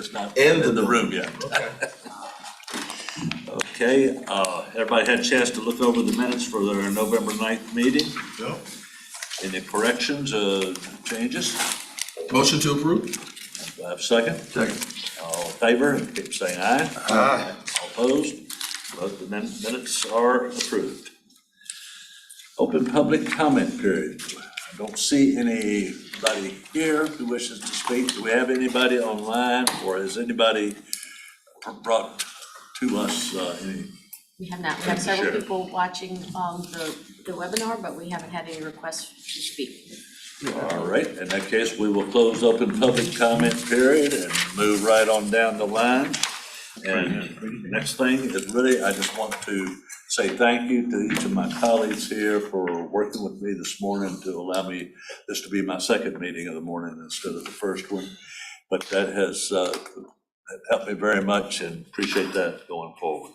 just not in the room yet. Okay, everybody had a chance to look over the minutes for their November 9th meeting? No. Any corrections, changes? Motion to approve? Do I have a second? Second. All in favor, keep saying aye. Aye. All opposed? Both the minutes are approved. Open public comment period. I don't see anybody here who wishes to speak. Do we have anybody online, or has anybody brought to us any? We have not. We have several people watching the webinar, but we haven't had any requests to speak. All right, in that case, we will close open public comment period and move right on down the line. And next thing is really, I just want to say thank you to each of my colleagues here for working with me this morning to allow me this to be my second meeting of the morning instead of the first one. But that has helped me very much, and appreciate that going forward.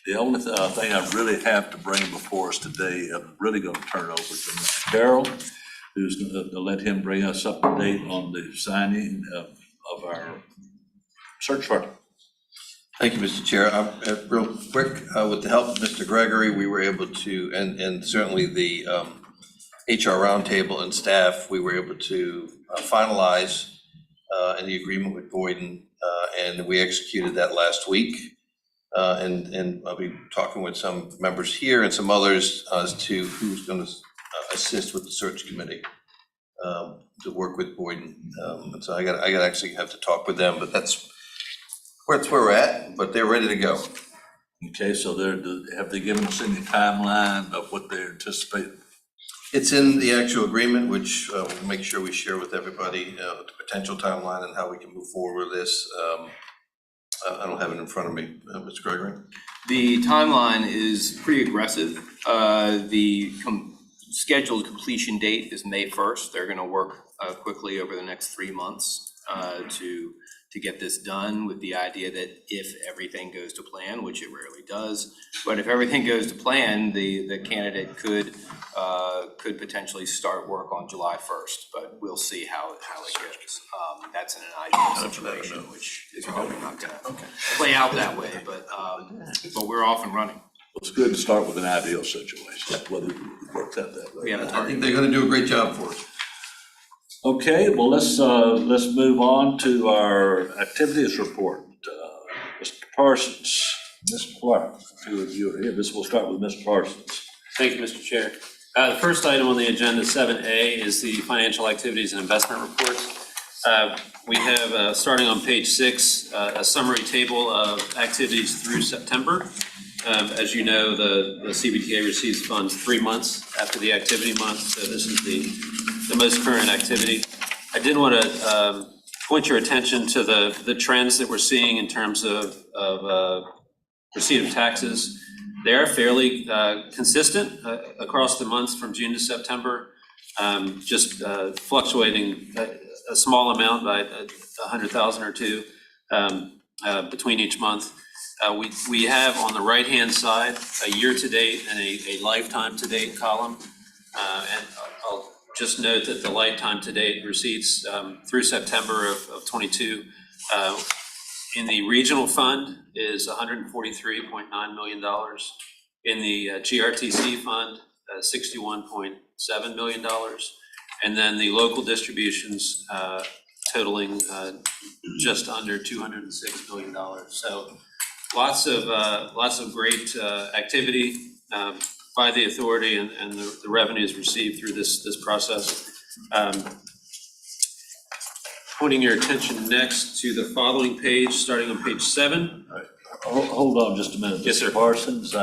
The only thing I really have to bring before us today, I'm really going to turn over to Mr. Carroll, who's going to let him bring us up to date on the signing of our search warrant. Thank you, Mr. Chair. Real quick, with the help of Mr. Gregory, we were able to, and certainly the HR roundtable and staff, we were able to finalize in the agreement with Boyden, and we executed that last week. And I'll be talking with some members here and some others as to who's going to assist with the search committee to work with Boyden. And so I got actually have to talk with them, but that's where we're at, but they're ready to go. Okay, so have they given us any timeline of what they're anticipating? It's in the actual agreement, which we'll make sure we share with everybody the potential timeline and how we can move forward with this. I don't have it in front of me, Mr. Gregory. The timeline is pretty aggressive. The scheduled completion date is May 1st. They're going to work quickly over the next 3 months to get this done, with the idea that if everything goes to plan, which it rarely does, but if everything goes to plan, the candidate could potentially start work on July 1st, but we'll see how it goes. That's in an ideal situation, which is probably not going to play out that way, but we're off and running. It's good to start with an ideal situation, whether it works out that way. We have a I target. think they're going to do a great job for us. Okay, well, let's move on to our activities report. Mr. Parsons, Ms. Clark, two of you are here. We'll start with Mr. Parsons. Thank you, Mr. Chair. The first item on the agenda, 7A, is the financial activities and investment reports. We have, starting on page 6, a summary table of activities through September. As you know, the CVTA receives funds 3 months after the activity month, so this is the most current activity. I did want to point your attention to the trends that we're seeing in terms of receipt of taxes. They are fairly consistent across the months from June to September, just fluctuating a small amount by 100,000 or two between each month. We have on the right-hand side a year-to-date and a lifetime-to-date column. And I'll just note that the lifetime-to-date receipts through September of 22 in the regional fund is $143.9 million. In the GRTC fund, $61.7 million. And then the local distributions totaling just under $206 million. So lots of great activity by the authority and the revenues received through this process. Pointing your attention next to the following page, starting on page 7. All right. Hold on just a minute. Yes, sir. Mr. Parsons,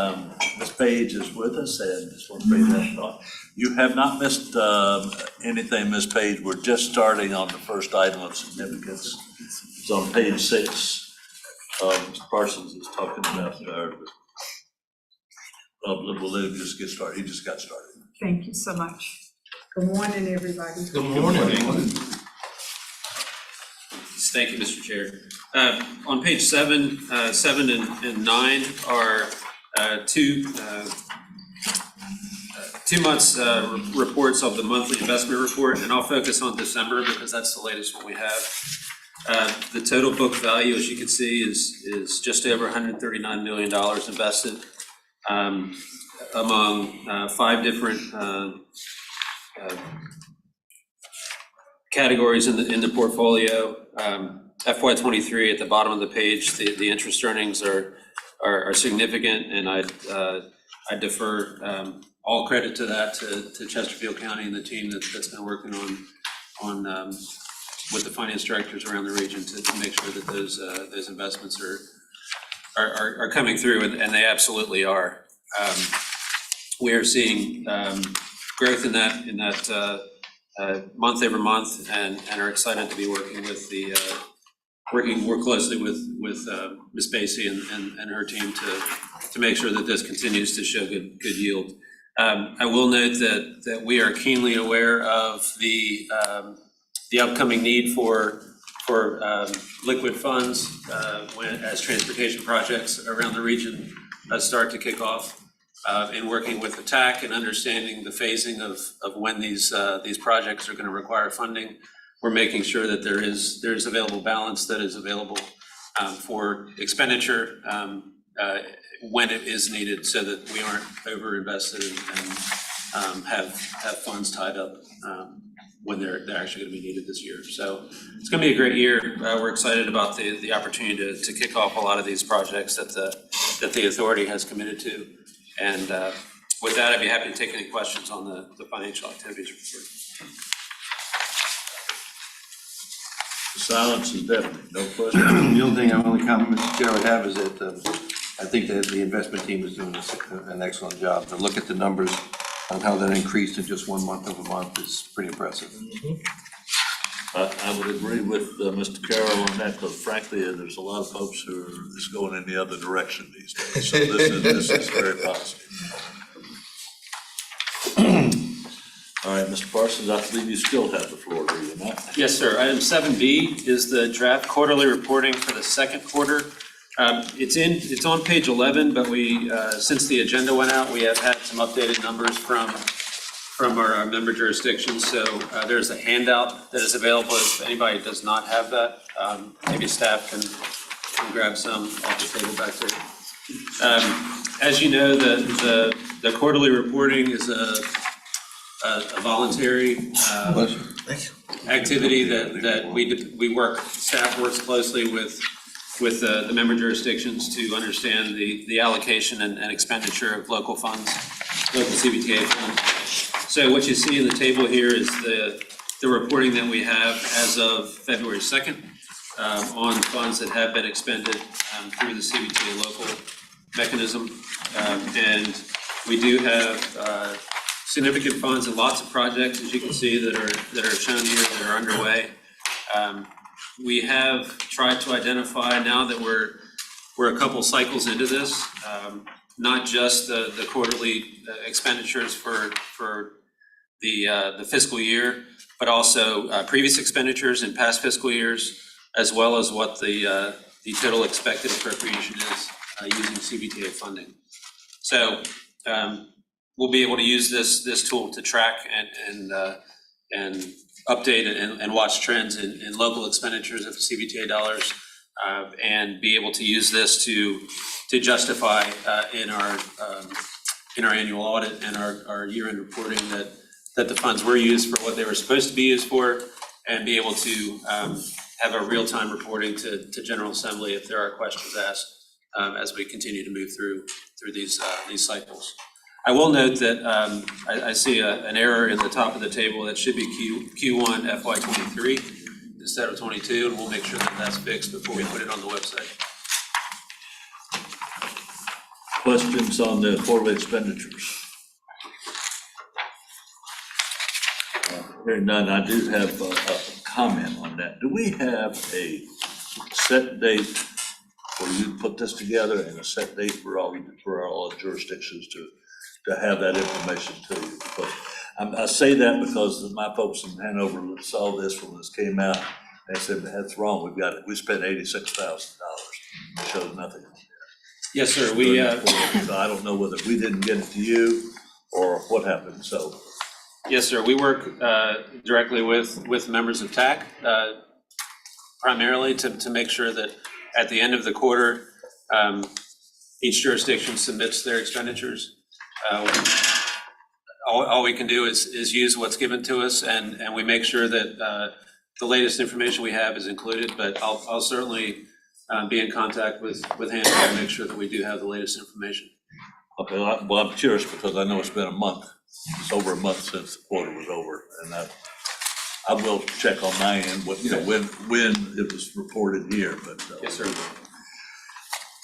Ms. Page is with us, and just want to bring that on. You have not missed anything, Ms. Page. We're just starting on the first item of significance. It's on page 6. Mr. Parsons is talking about we'll let him just get started. He just got started. Thank you so much. Good morning, everybody. Good morning. Thank you, Mr. Chair. On page 7, 7 and 9 are 2 months reports of the monthly investment report, and I'll focus on December because that's the latest one we have. The total book value, as you can see, is just over $139 million invested among 5 different categories in the portfolio. FY23 at the bottom of the page, the interest earnings are significant, and I defer all credit to that to Chesterfield County and the team that's been working on with the finance directors around the region to make sure that those investments are coming through, and they absolutely are. We are seeing growth in that month over month, and are excited to be working working more closely with Ms. Basie and her team to make sure that this continues to show good yield. I will note that we are keenly aware of the upcoming need for liquid funds as transportation projects around the region start to kick off. In working with the TAC and understanding the phasing of when these projects are going to require funding, we're making sure that there's available balance that is available for expenditure when it is needed, so that we aren't over invested and have funds tied up when they're actually going to be needed this year. So it's going to be a great year. We're excited about the opportunity to kick off a lot of these projects that the authority has committed to. And with that, I'd be happy to take any questions on the financial activities report. The silence is deafening, no question. The only comment, Mr. Chair, I would have is that I think that the investment team is doing an excellent job. To look at the numbers on how that increased in just 1 month over month is pretty impressive. I would agree with Mr. Carroll on that, because frankly, there's a lot of folks who are just going in the other direction these days. So this is very positive. All right, Mr. Parsons, I believe you still have the floor, do you not? Yes, sir. Item 7B is the draft quarterly reporting for the second quarter. It's on page 11, but we since the agenda went out, we have had some updated numbers from our member jurisdictions. So there's a handout that is available if anybody does not have that. Maybe staff can grab some off the table back there. As you know, the quarterly reporting is a voluntary activity that we work, staff works closely with the member jurisdictions to understand the allocation and expenditure of local funds, local CVTA funds. So what you see in the table here is the reporting that we have as of February 2nd on funds that have been expended through the CVTA local mechanism. And we do have significant funds and lots of projects, as you can see, that are shown here that are underway. We have tried to identify, now that we're a couple cycles into this, not just the quarterly expenditures for the fiscal year, but also previous expenditures in past fiscal years, as well as what the total expected appropriation is using CVTA funding. So we'll be able to use this tool to track and update and watch trends in local expenditures of the CVTA dollars, and be able to use this to justify in our annual audit and our year-end reporting that the funds were used for what they were supposed to be used for, and be able to have a real-time reporting to General Assembly if there are questions asked as we continue to move through these cycles. I will note that I see an error in the top of the table that should be Q1 FY23 instead of 22, and we'll make sure that that's fixed before we put it on the website. Questions on the quarterly expenditures? Hearing none, I do have a comment on that. Do we have a set date for you to put this together, and a set date for all jurisdictions to have that information to you? Because I say that because my folks in Hanover saw this when this came out. They said, that's wrong. We spent $86,000. It shows nothing. Yes, sir. So I don't know whether we didn't get it to you or what happened. So. Yes, sir. We work directly with members of TAC primarily to make sure that at the end of the quarter, each jurisdiction submits their expenditures. All we can do is use what's given to us, and we make sure that the latest information we have is included, but I'll certainly be in contact with Hannah to make sure that we do have the latest information. Okay, well, I'm curious because I know it's been a month. It's over a month since the quarter was over, and I will check on my end, what, you know, when it was reported here, but. Yes, sir.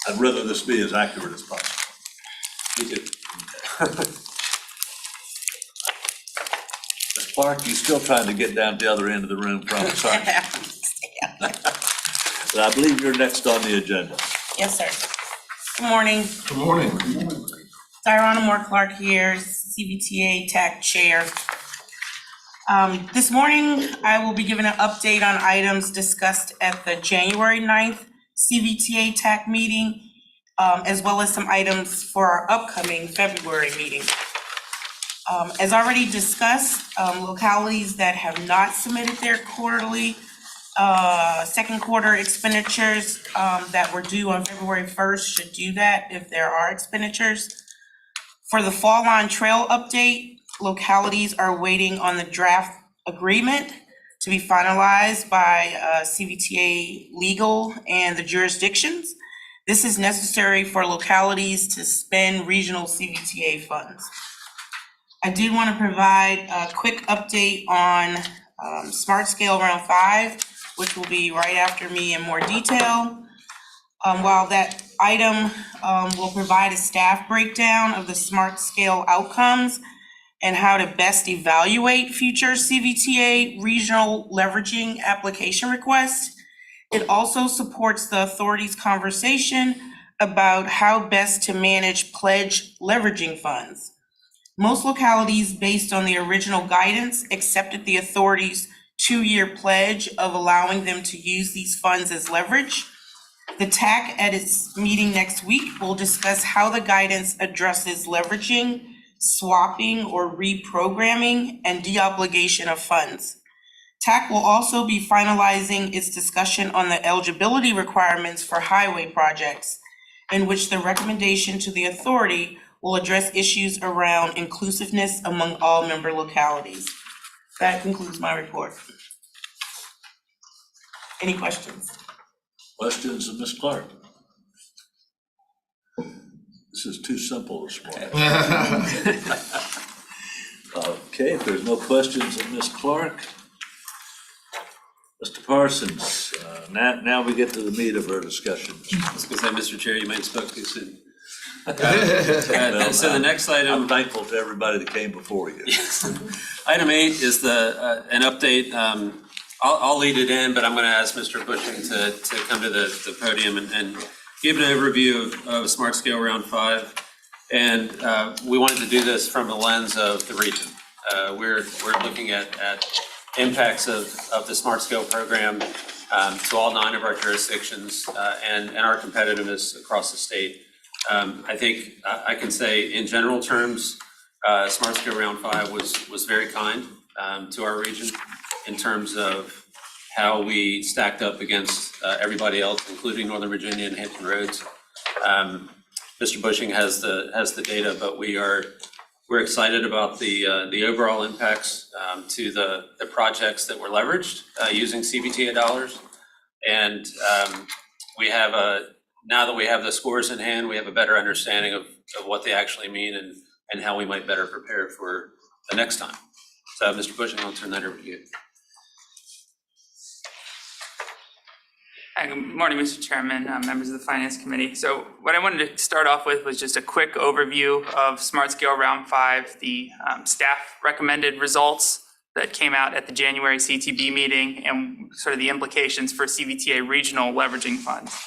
I'd rather this be as accurate as possible. Me too. Ms. Clark, you still trying to get down to the other end of the room from us, aren't you? But I believe you're next on the agenda. Yes, sir. Good morning. Good morning. Diana Moore Clark here, CVTA TAC Chair. This morning, I will be giving an update on items discussed at the January 9th CVTA TAC meeting, as well as some items for our upcoming February meeting. As already discussed, localities that have not submitted their quarterly second quarter expenditures that were due on February 1st should do that if there are expenditures. For the Fall On Trail update, localities are waiting on the draft agreement to be finalized by CVTA legal and the jurisdictions. This is necessary for localities to spend regional CVTA funds. I did want to provide a quick update on Smart Scale Round 5, which will be right after me in more detail. While that item will provide a staff breakdown of the Smart Scale outcomes and how to best evaluate future CVTA regional leveraging application requests, it also supports the authority's conversation about how best to manage pledge leveraging funds. Most localities, based on the original guidance, accepted the authority's 2-year pledge of allowing them to use these funds as leverage. The TAC at its meeting next week will discuss how the guidance addresses leveraging, swapping or reprogramming, and deobligation of funds. TAC will also be finalizing its discussion on the eligibility requirements for highway projects, in which the recommendation to the authority will address issues around inclusiveness among all member localities. That concludes my report. Any questions? Questions of Ms. Clark? This is too simple this morning. Okay, if there's no questions of Ms. Clark, Mr. Parsons, now we get to the meat of our discussion. I was gonna say, Mr. Chair, you might have spoke too soon. So the next item. I'm thankful to everybody that came before you. Yes. Item 8 is an update. I'll lead it in, but I'm gonna ask Mr. Bushing to come to the podium and give an overview of Smart Scale Round 5. And we wanted to do this from the lens of the region. We're looking at impacts of the Smart Scale program to all 9 of our jurisdictions and our competitiveness across the state. I think I can say in general terms, Smart Scale Round 5 was very kind to our region in terms of how we stacked up against everybody else, including Northern Virginia and Hampton Roads. Mr. Bushing has the data, but we're excited about the overall impacts to the projects that were leveraged using CVTA dollars. And we have now that we have the scores in hand, we have a better understanding of what they actually mean and how we might better prepare for the next time. So Mr. Bushing, I'll turn that over to you. Hi, good morning, Mr. Chairman, members of the Finance Committee. So what I wanted to start off with was just a quick overview of Smart Scale Round 5, the staff recommended results that came out at the January CTB meeting and sort of the implications for CVTA regional leveraging funds.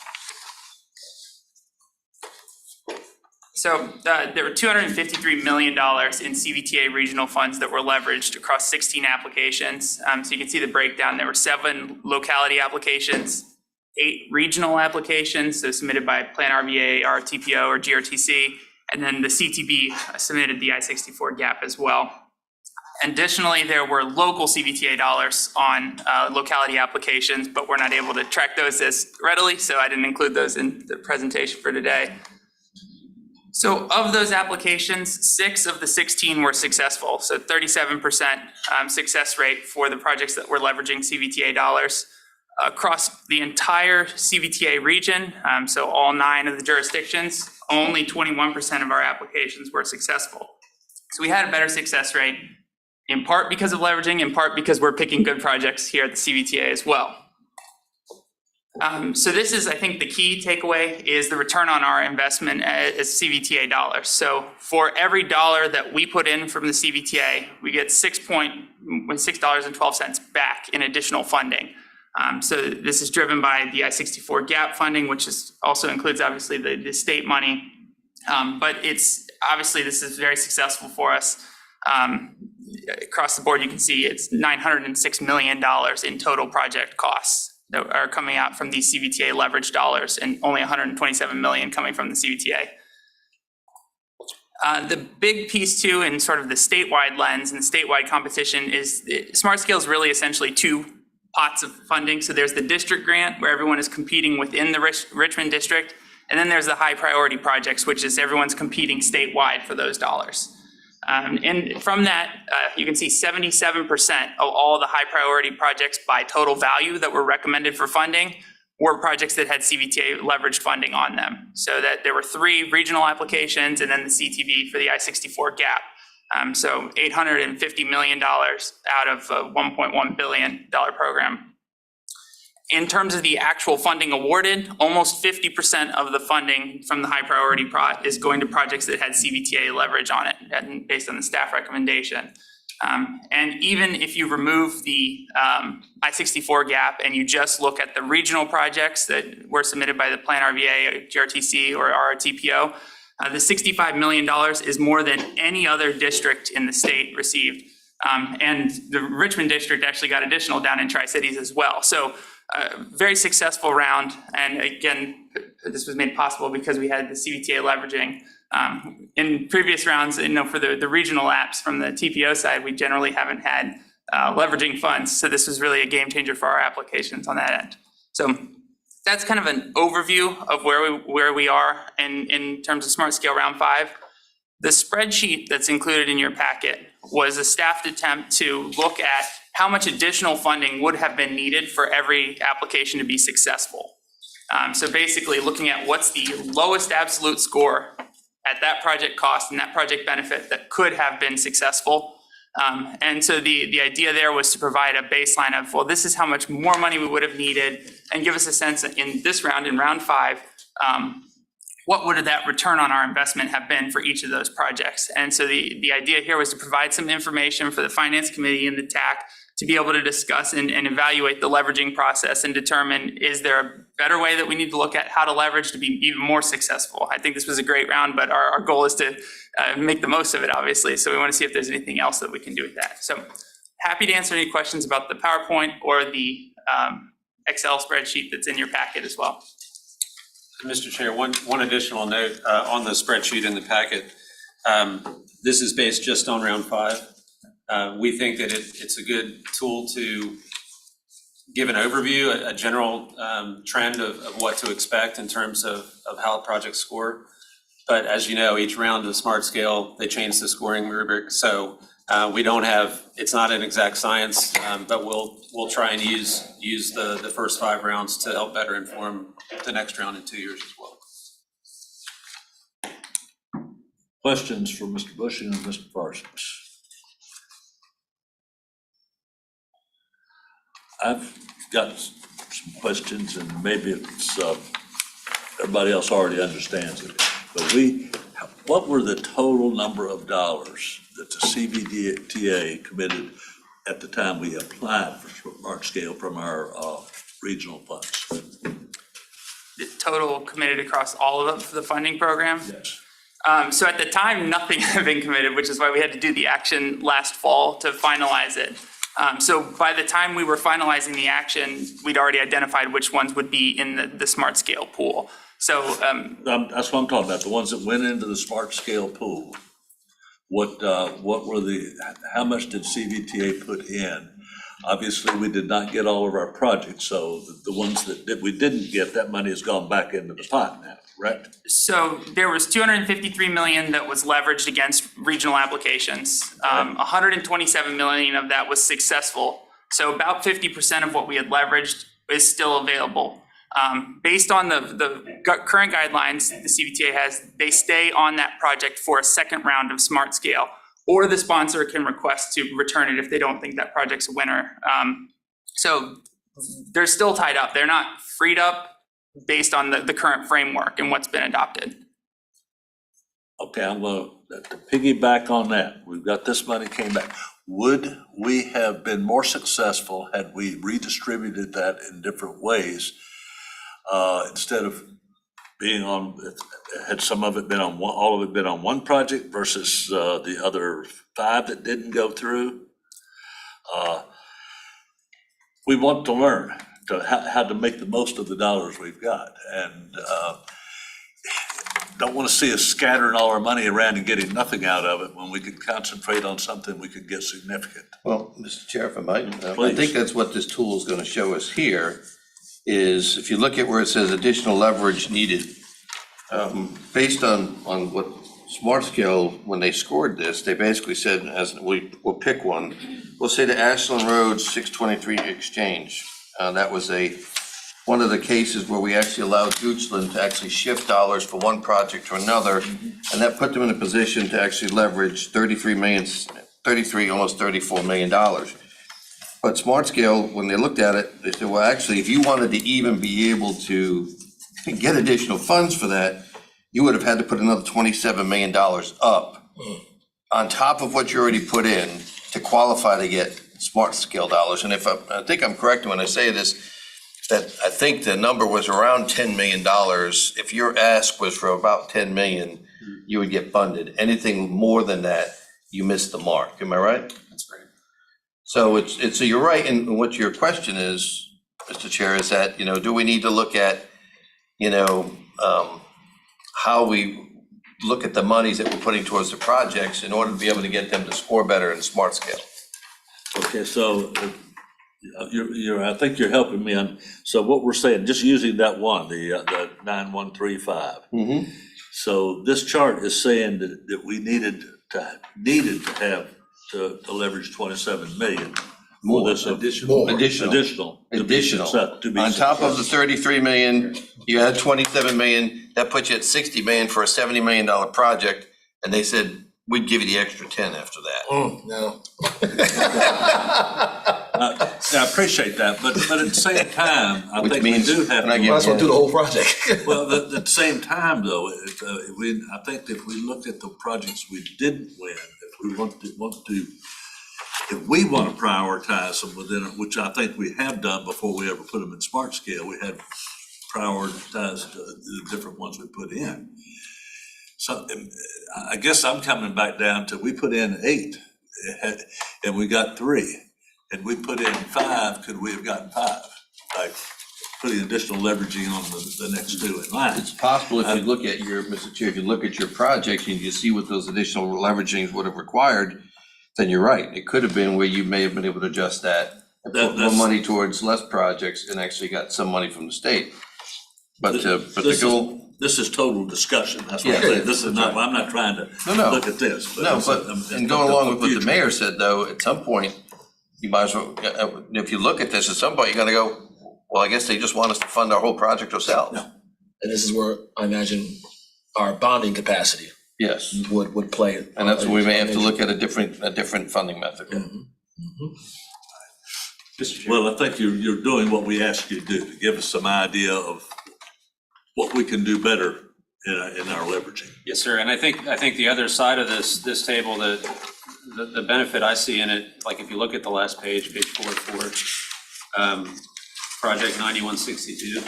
So there were $253 million in CVTA regional funds that were leveraged across 16 applications. So you can see the breakdown. There were 7 locality applications, 8 regional applications, so submitted by Plan RVA, RTPO, or GRTC, and then the CTB submitted the I-64 gap as well. Additionally, there were local CVTA dollars on locality applications, but we're not able to track those as readily, so I didn't include those in the presentation for today. So of those applications, 6 of the 16 were successful, so 37% success rate for the projects that were leveraging CVTA dollars. Across the entire CVTA region, so all 9 of the jurisdictions, only 21% of our applications were successful. So we had a better success rate, in part because of leveraging, in part because we're picking good projects here at the CVTA as well. So this is, I think, the key takeaway is the return on our investment as CVTA dollars. So for every dollar that we put in from the CVTA, we get $6.12 back in additional funding. So this is driven by the I-64 gap funding, which also includes obviously the state money. But it's obviously this is very successful for us. Across the board, you can see it's $906 million in total project costs that are coming out from these CVTA leverage dollars, and only $127 million coming from the CVTA. The big piece too, in sort of the statewide lens and the statewide competition, is Smart Scale is really essentially 2 pots of funding. So there's the district grant where everyone is competing within the Richmond district, and then there's the high priority projects, which is everyone's competing statewide for those dollars. And from that, you can see 77% of all the high priority projects by total value that were recommended for funding were projects that had CVTA leveraged funding on them. So that there were 3 regional applications and then the CTV for the I-64 gap. So $850 million out of a $1.1 billion program. In terms of the actual funding awarded, almost 50% of the funding from the high priority is going to projects that had CVTA leverage on it, and based on the staff recommendation. And even if you remove the I-64 gap and you just look at the regional projects that were submitted by the Plan RVA, GRTC, or RRTPO, the $65 million is more than any other district in the state received. And the Richmond district actually got additional down in Tri-Cities as well. So very successful round. And again, this was made possible because we had the CVTA leveraging. In previous rounds, for the regional apps from the TPO side, we generally haven't had leveraging funds. So this was really a game changer for our applications on that end. So that's kind of an overview of where we are in terms of Smart Scale Round 5. The spreadsheet that's included in your packet was a staffed attempt to look at how much additional funding would have been needed for every application to be successful. So basically looking at what's the lowest absolute score at that project cost and that project benefit that could have been successful. And so the idea there was to provide a baseline of, well, this is how much more money we would have needed, and give us a sense in this round, in round 5, what would that return on our investment have been for each of those projects? And so the idea here was to provide some information for the Finance Committee and the TAC to be able to discuss and evaluate the leveraging process and determine, is there a better way that we need to look at how to leverage to be even more successful? I think this was a great round, but our goal is to make the most of it, obviously. So we want to see if there's anything else that we can do with that. So happy to answer any questions about the PowerPoint or the Excel spreadsheet that's in your packet as well. Mr. Chair, one additional note on the spreadsheet in the packet. This is based just on round 5. We think that it's a good tool to give an overview, a general trend of what to expect in terms of how projects score. But as you know, each round of Smart Scale, they change the scoring rubric. So we don't have, it's not an exact science, but we'll try and use the first 5 rounds to help better inform the next round in 2 years as well. Questions for Mr. Bushing and Mr. Parsons? I've got some questions, and maybe it's everybody else already understands it. But what were the total number of dollars that the CVTA committed at the time we applied for Smart Scale from our regional funds? The total committed across all of the funding program? Yes. So at the time, nothing had been committed, which is why we had to do the action last fall to finalize it. So by the time we were finalizing the action, we'd already identified which ones would be in the Smart Scale pool. So That's what I'm talking about, the ones that went into the Smart Scale pool. what were how much did CVTA put in? Obviously, we did not get all of our projects, so the ones that we didn't get, that money has gone back into the pot now, correct? So there was 253 million that was leveraged against regional applications. 127 million of that was successful. So about 50% of what we had leveraged is still available. Based on the current guidelines the CVTA has, they stay on that project for a second round of smart scale, or the sponsor can request to return it if they don't think that project's a winner. So they're still tied up. They're not freed up based on the current framework and what's been adopted. Okay, I'm gonna to piggyback on that. We've got this money came back. Would we have been more successful had we redistributed that in different ways? Instead of being on, had some of it been on one, all of it been on one project versus the other 5 that didn't go through? We want to learn how to make the most of the dollars we've got, and don't want to see us scattering all our money around and getting nothing out of it when we could concentrate on something we could get significant. Well, Mr. Chair, if I might, I Please. think that's what this tool is gonna show us here, is if you look at where it says additional leverage needed, based on what Smart Scale, when they scored this, they basically said, as we'll pick one, we'll say the Ashland Road 623 exchange. That was one of the cases where we actually allowed Goochland to actually shift dollars from one project to another, and that put them in a position to actually leverage almost $34 million. But Smart Scale, when they looked at it, they said, well, actually, if you wanted to even be able to get additional funds for that, you would have had to put another $27 million up on top of what you already put in to qualify to get Smart Scale dollars. And if I think I'm correct when I say this, that I think the number was around $10 million. If your ask was for about 10 million, you would get funded. Anything more than that, you missed the mark. Am I right? That's right. So so you're right, and what your question is, Mr. Chair, is that, do we need to look at, how we look at the monies that we're putting towards the projects in order to be able to get them to score better in Smart Scale? Okay, so I think you're helping me on, so what we're saying, just using that one, the 9135. Mm-hmm. So this chart is saying that we needed to have to leverage 27 million. More. This Additional. Additional. to be success- to be On top of the successful. 33 million, you had 27 million, that puts you at 60 million for a $70 million project, and they said, we'd give you the extra 10 after that. No. I appreciate that, but at the same time, I Which think we means do have when I to. get- Might as well do the whole project. Well, at the same time, though, I think if we looked at the projects we didn't win, if we want to, if we want to prioritize them within, which I think we have done before we ever put them in Smart Scale, we had prioritized the different ones we put in. So I guess I'm coming back down to, we put in 8 and we got 3. And we put in 5, could we have gotten 5? Like putting additional leveraging on the next 2 in line. It's possible if you look at Mr. Chair, if you look at your projects and you see what those additional leveragings would have required, then you're right. It could have been where you may have been able to adjust that and put more That's- money towards less projects and actually got some money from the state. But the This goal. This is total discussion, that's what I'm Yeah, saying, this is not, I'm not trying to No. look at this. No, this but, is- and going along with what the future. mayor said, though, at some point, you might as well, if you look at this, at some point, you're gonna go, well, I guess they just want us to fund our whole project ourselves. And this is where I imagine our bonding capacity Yes, would play. and that's where we may have to look at a different funding method. Mr. Chair. Well, I think you're doing what we asked you to do, to give us some idea of what we can do better in our leveraging. Yes, sir, and I think the other side of this table, the benefit I see in it, like if you look at the last page 44, project 9162,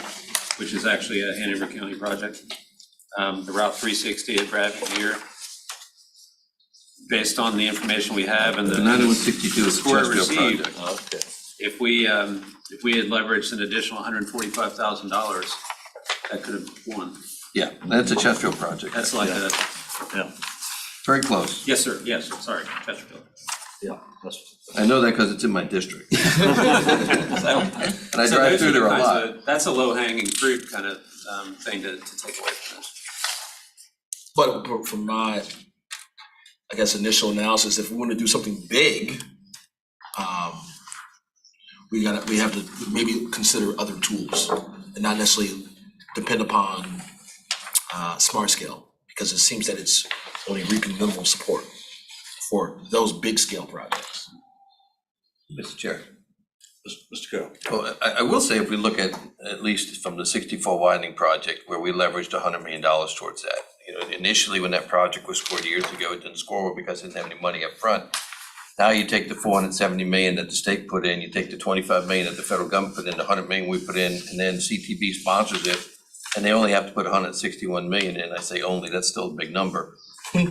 which is actually a Hanover County project, the Route 360 at Bradford here, based on the information we have and The the 9162 is a score it Chesterfield received, project. Okay. if we had leveraged an additional $145,000, that could have won. Yeah, that's a Chesterfield project. That's like a, Yeah. Very close. Yes, sir, yes, sorry, Chesterfield. Yeah, that's, I know that because it's in my district. And I So drive those through are the there a kinds lot. of- That's a low-hanging fruit kind of thing to take away from this. But from my, I guess, initial analysis, if we want to do something big, we have to maybe consider other tools and not necessarily depend upon Smart Scale, because it seems that it's only reaping minimal support for those big scale projects. Mr. Chair. Mr. Carroll. Well, I will say if we look at least from the 64 widening project where we leveraged $100 million towards that. You know, initially when that project was scored years ago, it didn't score well because it didn't have any money up front. Now you take the $470 million that the state put in, you take the $25 million that the federal government put in, the $100 million we put in, and then CTB sponsors it, and they only have to put $161 million in. I say only, that's still a big number,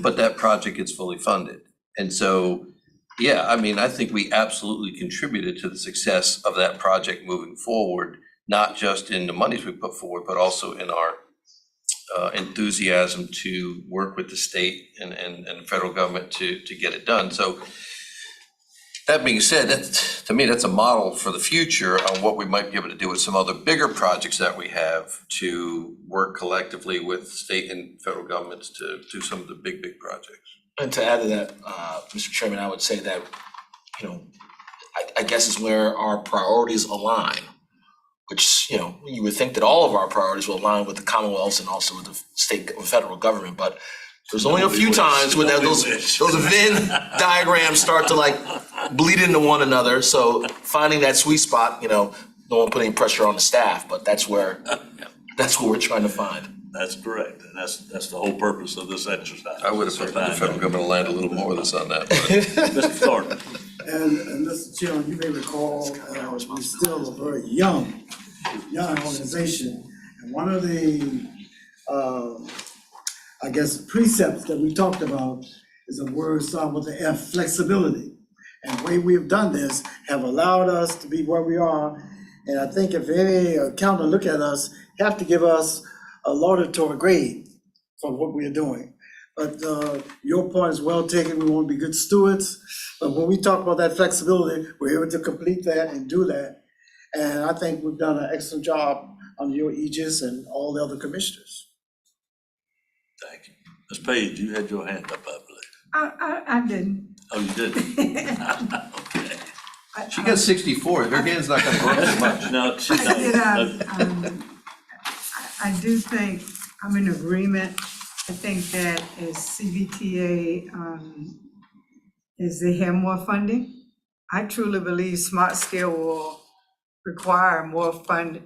but that project gets fully funded. And so, yeah, I mean, I think we absolutely contributed to the success of that project moving forward, not just in the monies we put forward, but also in our enthusiasm to work with the state and the federal government to get it done. So that being said, to me, that's a model for the future on what we might be able to do with some other bigger projects that we have to work collectively with state and federal governments to do some of the big projects. And to add to that, Mr. Chairman, I would say that, you know, I guess is where our priorities align, which, you know, you would think that all of our priorities will align with the Commonwealth's and also with the state and federal government, but there's only a few times when those Venn diagrams start to like bleed into one another. So finding that sweet spot, you know, no one put any pressure on the staff, but that's where we're trying to find. That's correct, and that's the whole purpose of this exercise. I would have put the federal government to land a little more with us on that. Mr. Thornton. And Mr. Chairman, you may recall, we're still a very young organization. And one of the, I guess, precepts that we talked about is a word starting with the F, flexibility. And the way we've done this have allowed us to be where we are. And I think if any accountant look at us, have to give us a laudatory grade for what we're doing. But your point is well taken. We want to be good stewards. But when we talk about that flexibility, we're able to complete that and do that. And I think we've done an excellent job under your aegis and all the other commissioners. Thank you. Ms. Page, you had your hand up, I believe. I didn't. Oh, you did? Okay. She got 64, her hand's not gonna go up as much. No, she doesn't. I do think I'm in agreement. I think that as CVTA, as they have more funding, I truly believe Smart Scale will require more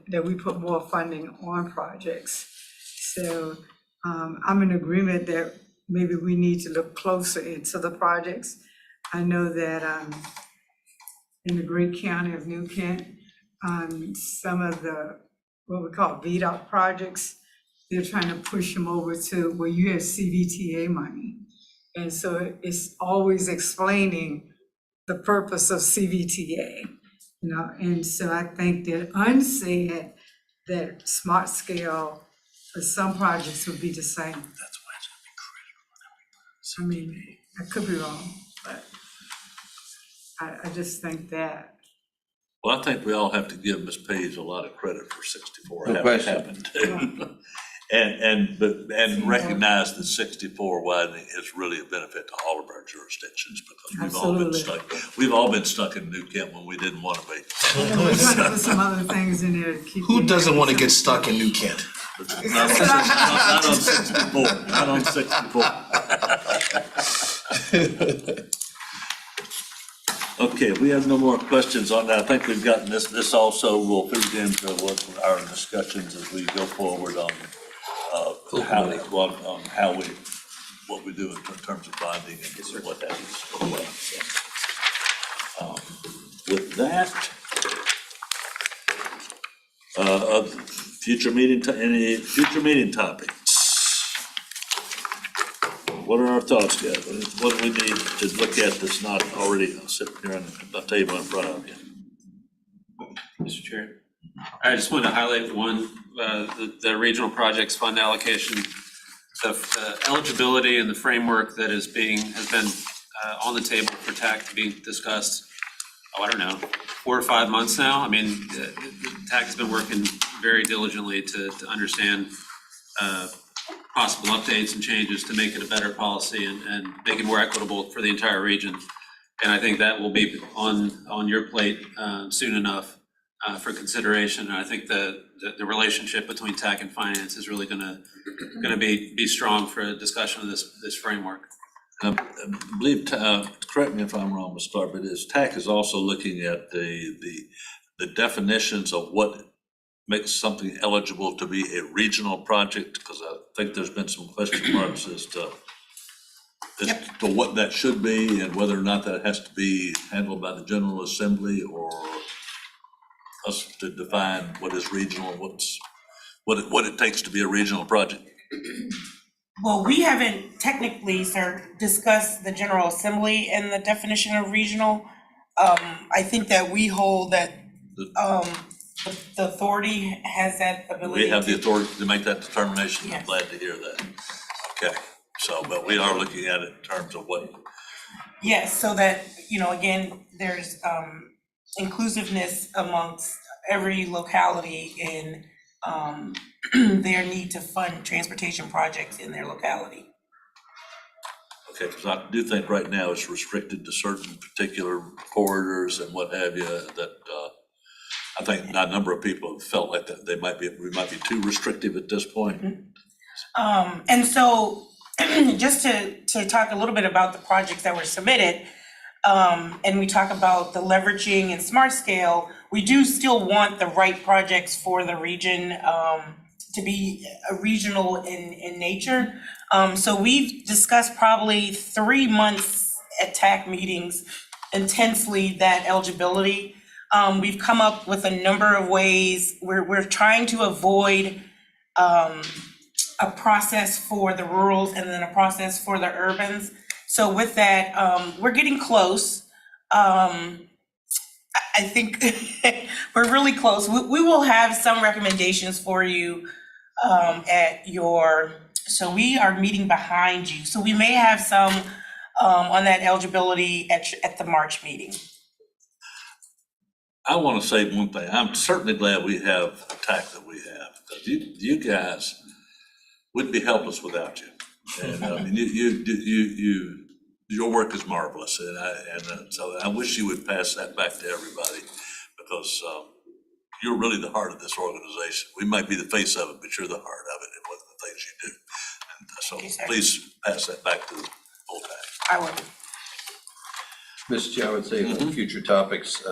that we put more funding on projects. So I'm in agreement that maybe we need to look closer into the projects. I know that in the great county of New Kent, some of the, what we call VDOT projects, they're trying to push them over to where you have CVTA money. And so it's always explaining the purpose of CVTA, you know, and so I think that unsaid that Smart Scale for some projects would be the same. That's why it's gonna be critical. I mean, I could be wrong, but I just think that. Well, I think we all have to give Ms. Page a lot of credit for 64 No having question. happened too. And recognize that 64 widening is really a benefit to all of our jurisdictions because we've all been stuck in New Kent when we didn't want to be. We're trying to put some other things in there to keep. Who doesn't want to get stuck in New Kent? Not on 64, not on 64. Okay, we have no more questions on that. I think we've gotten this also will feed into what our discussions as we go forward on what we do in terms of bonding and what that is. With that, any future meeting topics? What are our thoughts, guys? What do we need to look at that's not already sitting here on the table in front of you? Mr. Chair, I just wanted to highlight one, the regional projects fund allocation. the eligibility and the framework that has been on the table for TAC to be discussed, I don't know, 4 or 5 months now. I mean, TAC has been working very diligently to understand possible updates and changes to make it a better policy and make it more equitable for the entire region. And I think that will be on your plate soon enough for consideration. And I think the relationship between TAC and finance is really gonna be strong for a discussion of this framework. I believe, correct me if I'm wrong, Ms. Clark, but TAC is also looking at the definitions of what makes something eligible to be a regional project, because I think there's been some question marks as to what that should be and whether or not that has to be handled by the General Assembly or us to define what is regional, what it takes to be a regional project. Well, we haven't technically, sir, discussed the General Assembly and the definition of regional. I think that we hold that the authority has that ability. We have the to- authority to make that determination. I'm Yes. glad to hear that. Okay, so, but we are looking at it in terms of what, Yes, so that, again, there's inclusiveness amongst every locality in their need to fund transportation projects in their locality. okay, because I do think right now it's restricted to certain particular corridors and what have you, that I think a number of people have felt like that we might be too restrictive at this point. And so, just to talk a little bit about the projects that were submitted, and we talk about the leveraging and smart scale, we do still want the right projects for the region to be regional in nature. So we've discussed probably 3 months at TAC meetings intensely that eligibility. We've come up with a number of ways. We're trying to avoid a process for the rurals and then a process for the urbans. So with that, we're getting close. I think we're really close. We will have some recommendations for you so we are meeting behind you. So we may have some on that eligibility at the March meeting. I want to say one thing. I'm certainly glad we have the TAC that we have, because you guys wouldn't be helpless without you. And I mean, your work is marvelous, and so I wish you would pass that back to everybody, because you're really the heart of this organization. We might be the face of it, but you're the heart of it and what the things you do. And Thank you, so sir. please pass that back to the whole TAC. I will. Mr. Chair, I would say on future topics,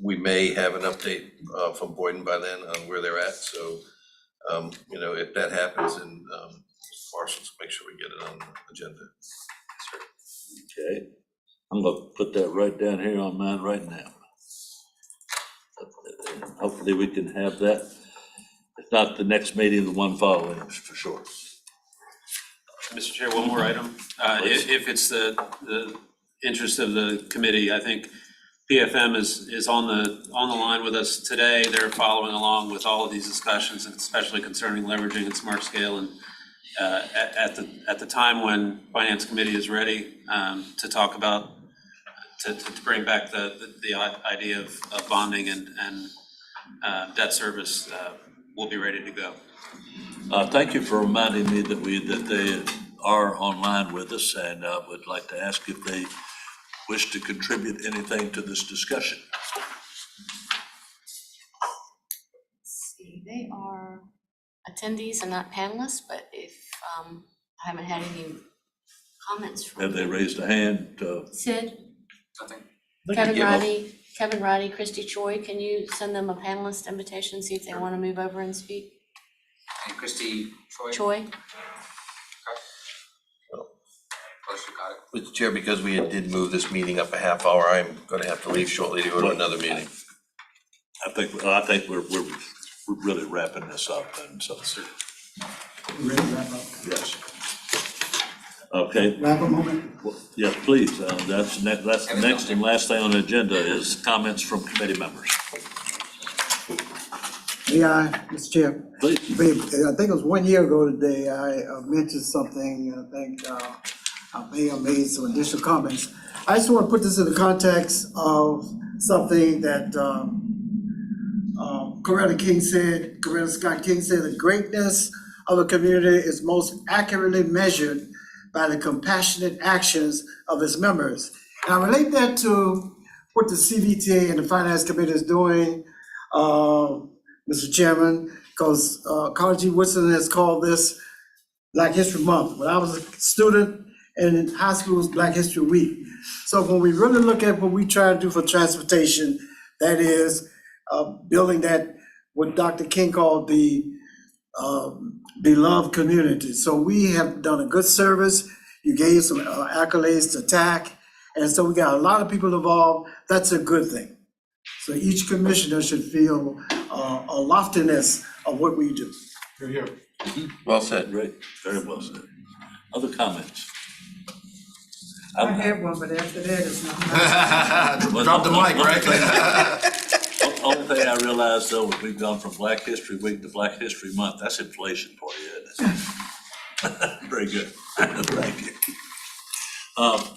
we may have an update from Boyden by then on where they're at, so, if that happens, and Parsons, make sure we get it on the agenda. Okay, I'm gonna put that right down here on mine right now. Hopefully we can have that, if not the next meeting, the one following, for sure. Mr. Chair, one more item. If it's the interest of the committee, I think PFM is on the line with us today. They're following along with all of these discussions, and especially concerning leveraging and smart scale. And at the time when Finance Committee is ready to talk about, to bring back the idea of bonding and debt service, we'll be ready to go. Thank you for reminding me that they are online with us, and I would like to ask if they wish to contribute anything to this discussion. Let's see, they are attendees and not panelists, but if, I haven't had any comments from. Have they raised a hand? Sid, Nothing. Kevin Roddy, Christy Choi, can you send them a panelist invitation, see if they want to move over and speak? And Christy Troy? Choi? Close, you got it. Mr. Chair, because we did move this meeting up a half hour, I'm gonna have to leave shortly to go to another meeting. I think we're really wrapping this up, and so, Ready to wrap up? yes. Okay, Wrap up moment? well, yes, please, that's the next and last thing on the agenda is comments from committee members. May I, Mr. Chair? Please. Babe, I think it was 1 year ago today, I mentioned something, I think I may have made some additional comments. I just want to put this in the context of something that Coretta Scott King said, the greatness of a community is most accurately measured by the compassionate actions of its members. And I relate that to what the CVTA and the Finance Committee is doing, Mr. Chairman, because Carter G. Woodson has called this Black History Month. When I was a student in high school, it was Black History Week. So when we really look at what we try to do for transportation, that is building that, what Dr. King called the beloved community. So we have done a good service. You gave some accolades to TAC. And so we got a lot of people involved. That's a good thing. So each commissioner should feel a loftiness of what we do. Well said. Great, very well said. Other comments? I had one, but after that, it's not. Drop the mic, right? Only thing I realized though, is we've gone from Black History Week to Black History Month. That's inflation for you, isn't it? Very good. Thank you.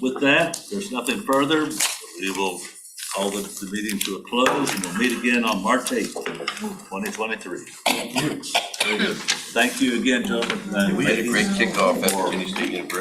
With that, there's nothing further. We will call the meeting to a close, and we'll meet again on March 8th, 2023. Very good. Thank you again, gentlemen. We had a great kickoff at the Virginia State University.